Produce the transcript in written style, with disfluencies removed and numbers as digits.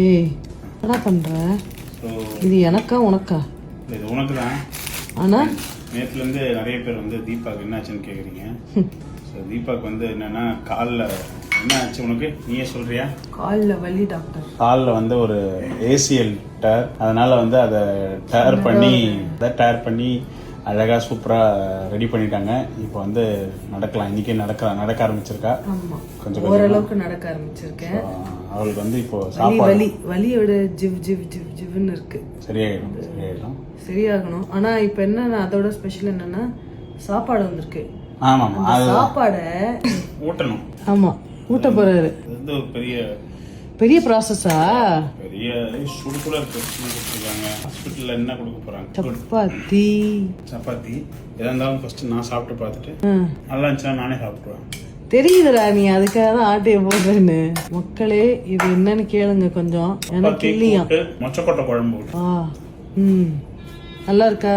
ஏய் என்ன பண்ற? இது எனக்கா உனக்கா? இது உனக்கு தான். ஆனா நேத்துல இருந்து நிறைய பேர் வந்து தீபாக்கு என்ன ஆச்சுன்னு கேக்குறீங்க. ஸோ தீபாக்கு வந்து என்னன்னா காலில் என்ன ஆச்சு உனக்கு, நீயே சொல்றியா? காலில் வலி டாக்டர். காலில் வந்து ஒரு ஏசிஎல் டேர், அதனால வந்து அதை டேர் பண்ணி அழகா சூப்பரா ரெடி பண்ணிட்டாங்க. இப்போ வந்து நடக்கலாம், இன்னைக்கே நடக்க ஆரம்பிச்சிருக்கா. கொஞ்சம் ஓரளவுக்கு நடக்க ஆரம்பிச்சிருக்கேன். அவளுக்கு வந்து இப்போ வலியோட ஜிவ் ஜிவ் ஜிவ் ஜிவ்னு இருக்கு. சரியாகணும். ஆனா இப்போ என்ன, அதோட ஸ்பெஷல் என்னன்னா சாப்பாடு வந்திருக்கு. ஆமா, சாப்பாடை ஊட்டணும். ஆமா, ஊட்ட போறாரு. இது ஒரு பெரிய ப்ராசஸா? பெரிய சுடுகுல கொடுத்துருக்காங்க. ஹாஸ்பிட்டல்ல என்ன கொடுக்க போறாங்க? சப்பாத்தி எதா இருந்தாலும் ஃபர்ஸ்ட் நான் சாப்பிட்டு பார்த்துட்டு நல்லா இருந்துச்சுன்னா நானே சாப்பிடுவேன். தெரியுதுடா, நீ அதுக்காக தான் ஆட்டைய போடுறேன்னு. மக்களே இது என்னன்னு கேளுங்க கொஞ்சம். எனக்கு இல்லையா மொச்சக்கொட்டை குழம்பு. நல்லா இருக்கா?